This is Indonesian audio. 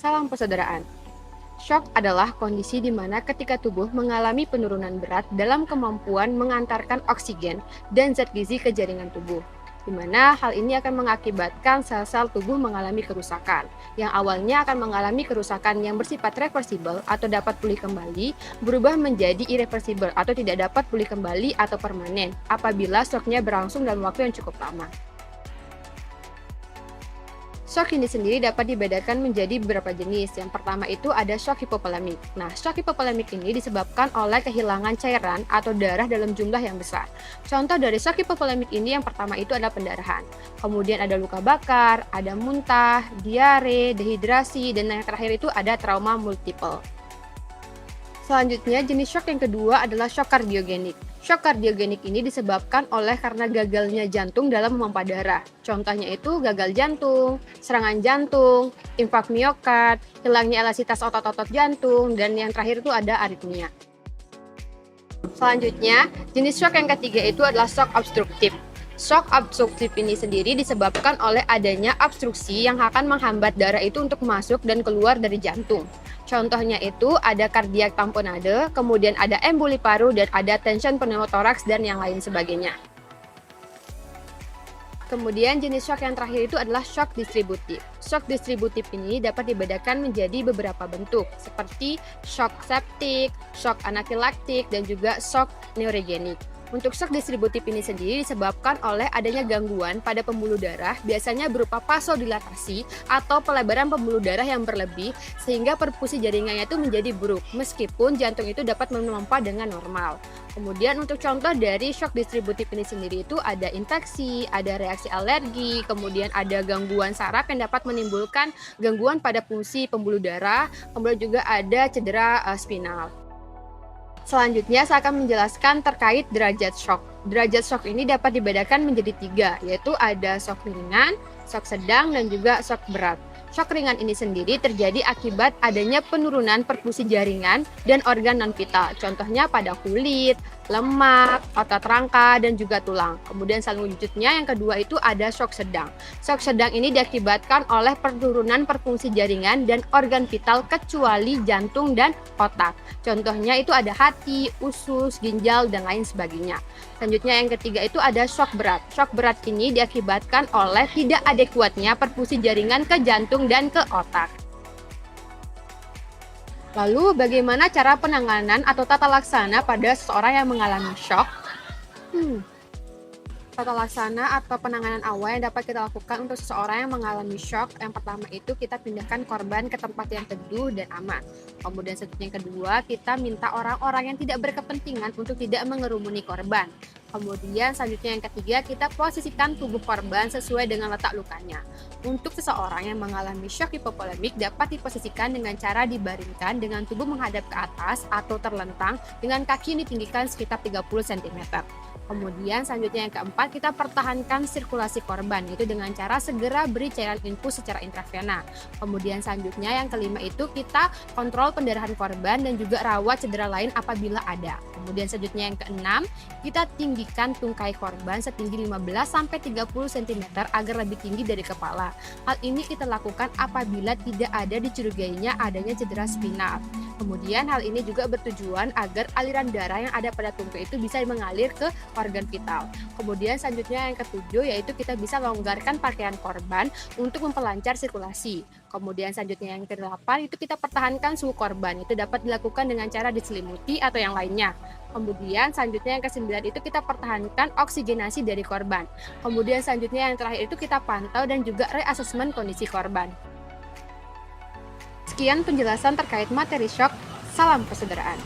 Salam persaudaraan. Shock adalah kondisi di mana ketika tubuh mengalami penurunan berat dalam kemampuan mengantarkan oksigen dan zat gizi ke jaringan tubuh, di mana hal ini akan mengakibatkan sel-sel tubuh mengalami kerusakan, yang awalnya akan mengalami kerusakan yang bersifat reversibel atau dapat pulih kembali, berubah menjadi irreversibel atau tidak dapat pulih kembali atau permanen apabila shocknya berlangsung dalam waktu yang cukup lama. Shock ini sendiri dapat dibedakan menjadi beberapa jenis. Yang pertama itu ada shock hipovolemik. Nah, shock hipovolemik ini disebabkan oleh kehilangan cairan atau darah dalam jumlah yang besar. Contoh dari shock hipovolemik ini yang pertama itu adalah pendarahan. Kemudian ada luka bakar, ada muntah, diare, dehidrasi, dan yang terakhir itu ada trauma multiple. Selanjutnya, jenis shock yang kedua adalah shock kardiogenik. Shock kardiogenik ini disebabkan oleh karena gagalnya jantung dalam memompa darah. Contohnya itu gagal jantung, serangan jantung, infark miokard, hilangnya elastisitas otot-otot jantung, dan yang terakhir itu ada aritmia. Selanjutnya, jenis shock yang ketiga itu adalah shock obstruktif. Shock obstruktif ini sendiri disebabkan oleh adanya obstruksi yang akan menghambat darah itu untuk masuk dan keluar dari jantung. Contohnya itu ada kardiak tamponade, kemudian ada emboli paru, dan ada tension pneumotoraks, dan yang lain sebagainya. Kemudian jenis shock yang terakhir itu adalah shock distributif. Shock distributif ini dapat dibedakan menjadi beberapa bentuk, seperti shock septik, shock anafilaktik, dan juga shock neurogenik. Untuk shock distributif ini sendiri disebabkan oleh adanya gangguan pada pembuluh darah, biasanya berupa vasodilatasi atau pelebaran pembuluh darah yang berlebih, sehingga perfusi jaringannya itu menjadi buruk, meskipun jantung itu dapat memompa dengan normal. Kemudian untuk contoh dari shock distributif ini sendiri itu ada infeksi, ada reaksi alergi, kemudian ada gangguan saraf yang dapat menimbulkan gangguan pada fungsi pembuluh darah, kemudian juga ada cedera spinal. Selanjutnya saya akan menjelaskan terkait derajat shock. Derajat shock ini dapat dibedakan menjadi tiga, yaitu ada shock ringan, shock sedang, dan juga shock berat. Shock ringan ini sendiri terjadi akibat adanya penurunan perfusi jaringan dan organ non-vital, contohnya pada kulit, lemak, otot rangka, dan juga tulang. Kemudian selanjutnya yang kedua itu ada shock sedang. Shock sedang ini diakibatkan oleh penurunan perfungsi jaringan dan organ vital kecuali jantung dan otak. Contohnya itu ada hati, usus, ginjal, dan lain sebagainya. Selanjutnya yang ketiga itu ada shock berat. Shock berat ini diakibatkan oleh tidak adekuatnya perfusi jaringan ke jantung dan ke otak. Lalu bagaimana cara penanganan atau tata laksana pada seseorang yang mengalami shock? Tata laksana atau penanganan awal yang dapat kita lakukan untuk seseorang yang mengalami shock, yang pertama itu kita pindahkan korban ke tempat yang teduh dan aman. Kemudian selanjutnya yang kedua, kita minta orang-orang yang tidak berkepentingan untuk tidak mengerumuni korban. Kemudian selanjutnya yang ketiga, kita posisikan tubuh korban sesuai dengan letak lukanya. Untuk seseorang yang mengalami shock hipovolemik dapat diposisikan dengan cara dibaringkan dengan tubuh menghadap ke atas atau terlentang dengan kaki ditinggikan sekitar 30 cm. Kemudian selanjutnya yang keempat, kita pertahankan sirkulasi korban, yaitu dengan cara segera beri cairan infus secara intravena. Kemudian selanjutnya yang kelima itu kita kontrol pendarahan korban dan juga rawat cedera lain apabila ada. Kemudian selanjutnya yang keenam, kita tinggikan tungkai korban setinggi 15-30 cm agar lebih tinggi dari kepala. Hal ini kita lakukan apabila tidak ada dicurigainya adanya cedera spinal. Kemudian hal ini juga bertujuan agar aliran darah yang ada pada tungkai itu bisa mengalir ke organ vital. Kemudian selanjutnya yang ketujuh yaitu kita bisa longgarkan pakaian korban untuk memperlancar sirkulasi. Kemudian selanjutnya yang ke-8 itu kita pertahankan suhu korban. Itu dapat dilakukan dengan cara diselimuti atau yang lainnya. Kemudian selanjutnya yang ke-9 itu kita pertahankan oksigenasi dari korban. Kemudian selanjutnya yang terakhir itu kita pantau dan juga reassessment kondisi korban. Sekian penjelasan terkait materi shock. Salam persaudaraan.